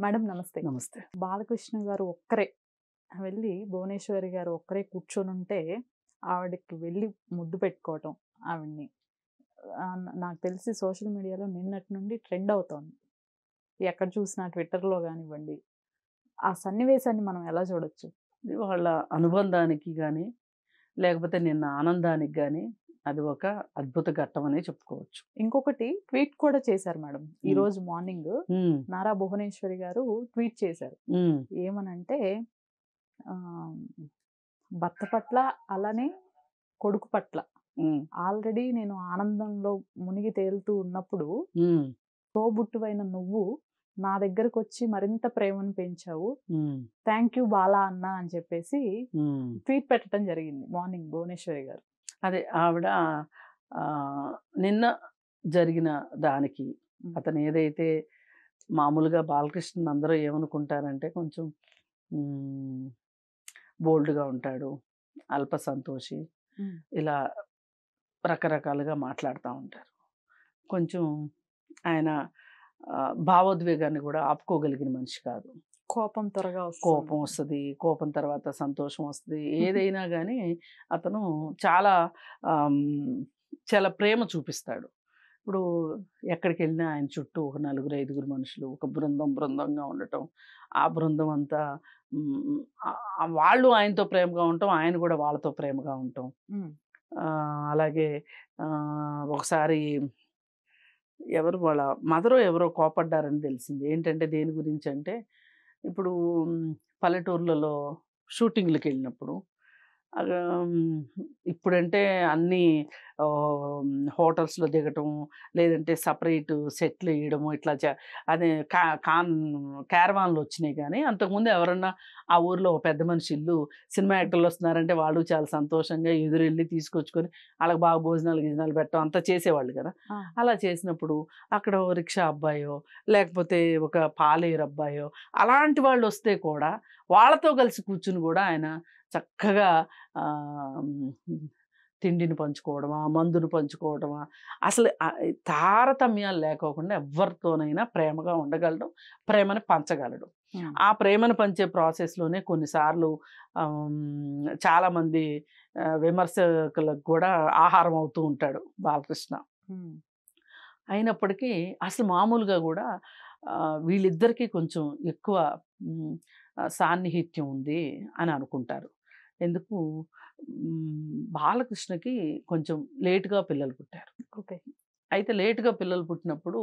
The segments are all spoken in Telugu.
మేడం నమస్తే. నమస్తే. బాలకృష్ణ గారు ఒక్కరే వెళ్ళి భువనేశ్వరి గారు ఒక్కరే కూర్చొనుంటే ఆవిడకి వెళ్ళి ముద్దు పెట్టుకోవటం ఆవిడని. నాకు తెలిసి సోషల్ మీడియాలో నిన్నటి నుండి ట్రెండ్ అవుతోంది. ఎక్కడ చూసినా ట్విట్టర్‌లో గానివ్వండి. ఆ సన్నివేశాన్ని మనం ఎలా చూడొచ్చు? ఇది వాళ్ళ అనుబంధానికి గాని, లేకపోతే నిన్న ఆనందానికి గాని అది ఒక అద్భుత ఘట్టమనే చెప్పుకోవచ్చు. ఇంకొకటి ట్వీట్ కూడా చేశారు మేడం. హ్మ్. ఈరోజు మార్నింగ్ హ్మ్. నారా భువనేశ్వరి గారు ట్వీట్ చేశారు. హ్మ్. ఏమనంటే ఆహ్, భర్త పట్ల అలానే కొడుకు పట్ల హ్మ్. ఆల్రెడీ నేను ఆనందంలో మునిగి తేలుతూ ఉన్నప్పుడు హ్మ్. తోబుట్టువైన నువ్వు నా దగ్గరకొచ్చి మరింత ప్రేమను పెంచావు. హ్మ్. థ్యాంక్ యూ బాలా అన్న అని చెప్పేసి హ్మ్. ట్వీట్ పెట్టడం జరిగింది మార్నింగ్ భువనేశ్వరి గారు. అదే ఆవిడ ఆహ్, నిన్న జరిగిన దానికి హ్మ్. అతను ఏదైతే మామూలుగా బాలకృష్ణని అందరూ ఏమనుకుంటారంటే కొంచెం హ్మ్. బోల్డ్‌గా ఉంటాడు. అల్ప సంతోషి. హ్మ్. ఇలా రకరకాలుగా మాట్లాడుతా ఉంటారు. కొంచెం ఆయన భావోద్వేగాన్ని గూడా ఆపుకోగలిగిన మనిషి కాదు. కోపం త్వరగా వస్తుంది. కోపం వస్తది. కోపం తర్వాత సంతోషం వస్తది. ఏదైనా గానీ అతను చాలా ఆహ్, హ్మ్, చాలా ప్రేమ చూపిస్తాడు. ఇప్పుడు ఎక్కడికెళ్ళినా ఆయన చుట్టూ ఒక నలుగురు, ఐదుగురు మనుషులు ఒక బృందంగా ఉండటం. ఆ బృందం అంతా హ్మ్, వాళ్ళు ఆయనతో ప్రేమగా ఉండటం. ఆయన గూడా వాళ్ళతో ప్రేమగా ఉండటం. హ్మ్. అలాగే ఒకసారి ఎవరు వాళ్ళ మదరో ఎవరో కోపడ్డారని తెలిసింది. ఏంటంటే దేని గురించంటే, ఇప్పుడు పల్లెటూర్లలో షూటింగ్‌లకెళ్ళినప్పుడు హ్మ్, ఇప్పుడంటే అన్నీ హోటల్స్‌లో దిగటం, లేదంటే సెపరేట్ సెట్‌లేయడము ఇట్లా అదే క్యారవాన్‌లొచ్చినాయి గానీ, అంతకుముందు ఎవరన్నా ఆ ఊర్లో ఒక పెద్ద మనిషి ఇల్లు సినిమా యాక్టర్‌లొస్తున్నారంటే వాళ్ళు చాలా సంతోషంగా ఎదురెళ్లి తీసుకొచ్చుకొని ఆళ్ళకి బాగా భోజనాలు, గిజనాలు పెట్టడం అంతా చేసేవాళ్ళు గదా! ఆ! అలా చేసినప్పుడు అక్కడ ఓ రిక్షా అబ్బాయో, లేకపోతే ఒక పాలేరు అబ్బాయో, అలాంటి వాళ్ళొస్తే కూడా వాళ్ళతో కలిసి కూర్చొని గూడా ఆయన చక్కగా తిండిని పంచుకోవడమా, మందును పంచుకోవడమా, అసలు తారతమ్యాలు లేకోకుండా ఎవ్వరితోనైనా ప్రేమగా ఉండగలడు. ప్రేమని పంచగలడు. హ్మ్. ఆ ప్రేమను పంచే ప్రాసెస్‌లోనే కొన్నిసార్లు చాలామంది విమర్శకులకు గూడా ఆహారం అవుతూ ఉంటాడు బాలకృష్ణ. హ్మ్. అయినప్పటికీ అసలు మామూలుగా గూడా వీళ్ళిద్దరికీ కొంచెం ఎక్కువ హ్మ్, సాన్నిహిత్యం ఉంది అని అనుకుంటారు. ఎందుకు బాలకృష్ణకి కొంచెం లేట్‌గా పిల్లలు పుట్టారు. ఓకే. అయితే లేట్‌గా పిల్లలు పుట్టినప్పుడు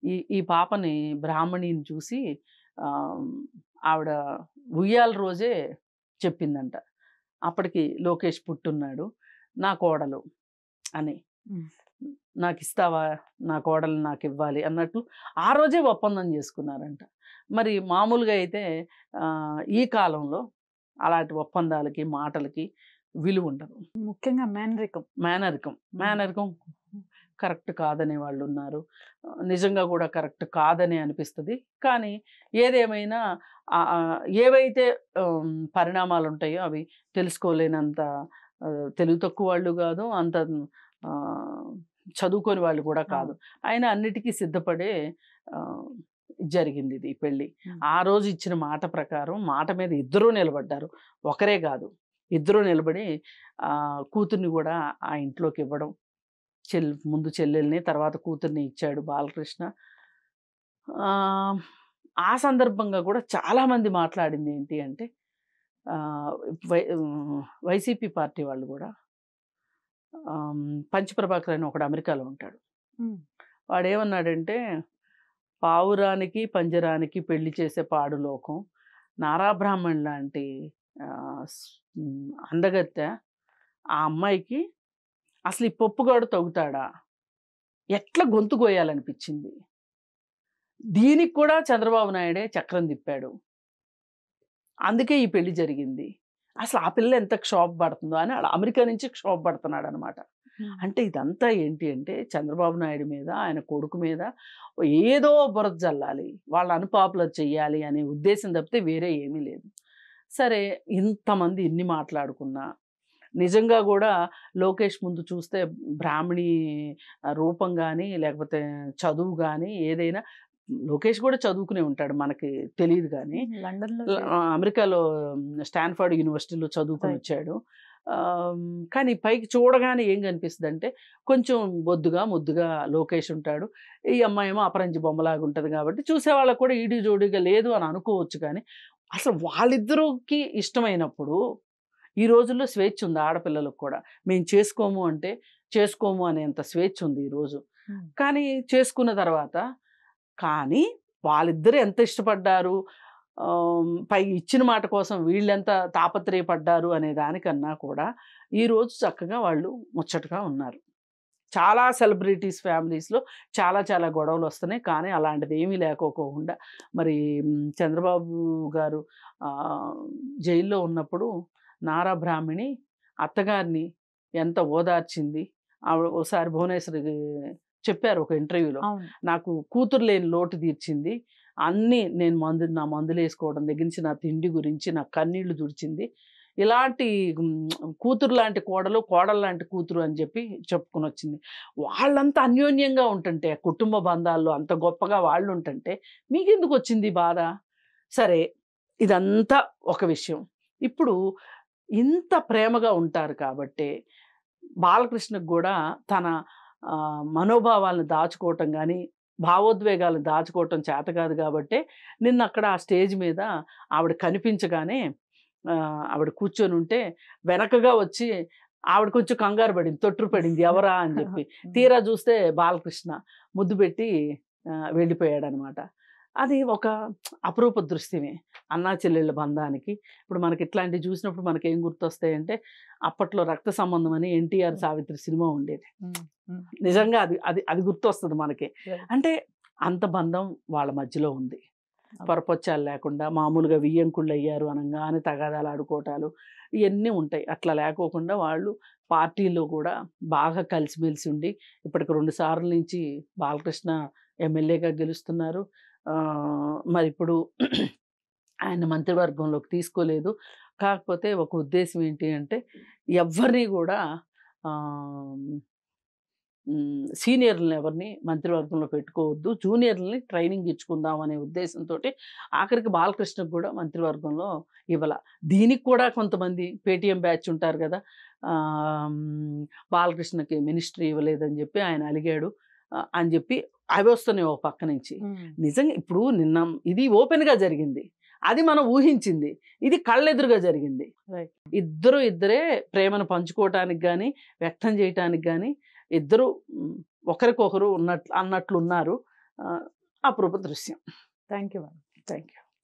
ఈ ఈ పాపని బ్రాహ్మణిని చూసి ఆహ్, ఆవిడ ఉయ్యాల రోజే చెప్పిందంట. అప్పటికి లోకేష్ పుట్టున్నాడు. నా కోడలు అని. హ్మ్. నాకిస్తావా? నా కోడల్ని నాకివ్వాలి అన్నట్లు ఆ రోజే ఒప్పందం జేసుకున్నారంట. మరి మామూలుగా అయితే ఈ కాలంలో అలాంటి ఒప్పందాలకి, మాటలకి విలువుండదు. ముఖ్యంగా మేనరికం. మేనరికం. హ్మ్. మేనరికం కరెక్ట్ కాదనే వాళ్ళున్నారు. నిజంగా గూడా కరెక్ట్ కాదనే అనిపిస్తది. కానీ ఏదేమైనా ఏవైతే పరిణామాలుంటాయో అవి తెలుసుకోలేనంత తెలివి తక్కువ వాళ్ళు గాదు. అంత ఆహ్, చదువుకోని వాళ్ళు గూడా కాదు. అవును. అయినా అన్నిటికి సిద్ధపడే ఆహ్, జరిగిందిది ఈ పెళ్లి. హ్మ్. ఆ రోజు ఇచ్చిన మాట ప్రకారం మాట మీద ఇద్దరూ నిలబడ్డారు. ఒకరే గాదు. ఇద్దరూ నిలబడి కూతుర్ని గూడా ఆ ఇంట్లోకివ్వడం. ముందు చెల్లెల్ని, తర్వాత కూతుర్ని ఇచ్చాడు బాలకృష్ణ. ఆహ్, ఆ సందర్భంగా గూడా చాలామంది మాట్లాడిందేంటి అంటే ఆహ్, వైసీపీ పార్టీ వాళ్ళు గూడా పంచ్ ప్రభాకర్ అని ఒకడు అమెరికాలో ఉంటాడు. హ్మ్. వాడేమన్నాడంటే, "పావురానికి, పంజరానికి పెళ్లి చేసే పాడు లోకం. నారా బ్రాహ్మణ్ లాంటి అందగత్తె ఆ అమ్మాయికి అసలు ఈ పప్పుగాడు తగుతాడా? ఎట్లా గొంతు గోయాలనిపిచ్చింది. దీనికి కూడా చంద్రబాబు నాయుడే చక్రం తిప్పాడు. అందుకే ఈ పెళ్లి జరిగింది. అసలు ఆ పిల్ల ఎంత క్షోభ పడుతుందో అని ఆడు అమెరికా నుంచి క్షోభ పడుతున్నాడనమాట. హ్మ్. అంటే ఇదంతా ఏంటి అంటే చంద్రబాబు నాయుడు మీద, ఆయన కొడుకు మీద ఏదో బురద జల్లాలి. వాళ్ళని అన్‌పాపులర్ చెయ్యాలి అనే ఉద్దేశ్యం తప్పితే వేరే ఏమీ లేదు. సరే ఇంతమంది ఇన్ని మాట్లాడుకున్నా నిజంగా గూడా లోకేష్ ముందు చూస్తే బ్రాహ్మణి రూపం గాని, లేకపోతే చదువు గాని ఏదైనా లోకేష్ కూడా చదువుకునే ఉంటాడు, మనకి తెలియదు కానీ లండన్లో అమెరికాలో స్టాన్ఫర్డ్ యూనివర్సిటీలో చదువుకుని వచ్చాడు. కానీ పైకి చూడగానే ఏం కనిపిస్తుంది అంటే కొంచెం బొద్దుగా ముద్దుగా లోకేష్ ఉంటాడు, ఈ అమ్మాయి ఏమో అపరంజి బొమ్మలాగా ఉంటుంది. కాబట్టి చూసే వాళ్ళకు కూడా ఈడి జోడిగా లేదు అని అనుకోవచ్చు. కానీ అసలు వాళ్ళిద్దరికి ఇష్టమైనప్పుడు ఈ రోజుల్లో స్వేచ్ఛ ఉంది ఆడపిల్లలకు కూడా. మేము చేసుకోము అంటే చేసుకోము అనేంత స్వేచ్ఛ ఉంది ఈరోజు. కానీ చేసుకున్న తర్వాత కానీ వాళ్ళిద్దరు ఎంత ఇష్టపడ్డారు, పై ఇచ్చిన మాట కోసం వీళ్ళెంత తాపత్రయపడ్డారు అనే దానికన్నా కూడా ఈరోజు చక్కగా వాళ్ళు ముచ్చటగా ఉన్నారు. చాలా సెలబ్రిటీస్ ఫ్యామిలీస్లో చాలా చాలా గొడవలు వస్తున్నాయి. కానీ అలాంటిది ఏమీ లేకోకుండా మరి చంద్రబాబు గారు జైల్లో ఉన్నప్పుడు నారా బ్రాహ్మణి అత్తగారిని ఎంత ఓదార్చింది. ఆవిడ ఒకసారి భువనేశ్వరి చెప్పారు ఒక ఇంటర్వ్యూలో, నాకు కూతురు లేని లోటు తీర్చింది, అన్నీ నేను నా మందులు వేసుకోవడం దగ్గర నుంచి నా తిండి గురించి నా కన్నీళ్లు తుడిచింది, ఇలాంటి కూతురు లాంటి కోడలు లాంటి కూతురు అని చెప్పి చెప్పుకొని వచ్చింది. వాళ్ళంతా అన్యోన్యంగా ఉంటుంటే, కుటుంబ బంధాల్లో అంత గొప్పగా వాళ్ళు ఉంటుంటే మీకెందుకు వచ్చింది బాధ? సరే, ఇదంతా ఒక విషయం. ఇప్పుడు ఇంత ప్రేమగా ఉంటారు కాబట్టి బాలకృష్ణకు కూడా తన మనోభావాలను దాచుకోవటం కానీ భావోద్వేగాలను దాచుకోవటం చేత కాదు. కాబట్టి నిన్న అక్కడ ఆ స్టేజ్ మీద ఆవిడ కనిపించగానే ఆవిడ కూర్చొని ఉంటే వెనకగా వచ్చి ఆవిడ కొంచెం కంగారు పడింది, తొట్టుపడింది, ఎవరా అని చెప్పి. తీరా చూస్తే బాలకృష్ణ ముద్దు పెట్టి వెళ్ళిపోయాడు అనమాట. అది ఒక అపురూప దృశ్యమే అన్నా చెల్లెళ్ళ బంధానికి. ఇప్పుడు మనకి ఇట్లాంటివి చూసినప్పుడు మనకి ఏం గుర్తొస్తాయంటే అప్పట్లో రక్త సంబంధం అని ఎన్టీఆర్ సావిత్రి సినిమా ఉండేది. నిజంగా అది అది అది గుర్తొస్తుంది మనకి. అంటే అంత బంధం వాళ్ళ మధ్యలో ఉంది, పొరపొచ్చాలు లేకుండా. మామూలుగా వియ్యంకుళ్ళు అయ్యారు అనగానే తగాదాలు ఆడుకోవటాలు ఇవన్నీ ఉంటాయి. అట్లా లేకోకుండా వాళ్ళు పార్టీలో కూడా బాగా కలిసిమెలిసి ఉండి ఇప్పటికి 2 సార్లు నుంచి బాలకృష్ణ ఎమ్మెల్యేగా గెలుస్తున్నారు. మరి ఇప్పుడు ఆయన మంత్రివర్గంలోకి తీసుకోలేదు. కాకపోతే ఒక ఉద్దేశం ఏంటి అంటే ఎవరిని కూడా సీనియర్లను ఎవరిని మంత్రివర్గంలో పెట్టుకోవద్దు, జూనియర్లని ట్రైనింగ్ ఇచ్చుకుందాం అనే ఉద్దేశంతో ఆఖరికి బాలకృష్ణకు కూడా మంత్రివర్గంలో ఇవ్వాల. దీనికి కూడా కొంతమంది పేటీఎం బ్యాచ్ ఉంటారు కదా, బాలకృష్ణకి మినిస్ట్రీ ఇవ్వలేదని చెప్పి ఆయన అలిగాడు అని చెప్పి అవి వస్తున్నాయి ఒక పక్క నుంచి. నిజంగా ఇప్పుడు నిన్న ఇది ఓపెన్గా జరిగింది, అది మనం ఊహించింది, ఇది కళ్ళెదురుగా జరిగింది. ఇద్దరే ప్రేమను పంచుకోవటానికి కానీ వ్యక్తం చేయటానికి కానీ ఇద్దరు ఒకరికొకరు అన్నట్లు ఉన్నారు. అపురూప దృశ్యం. Thank you.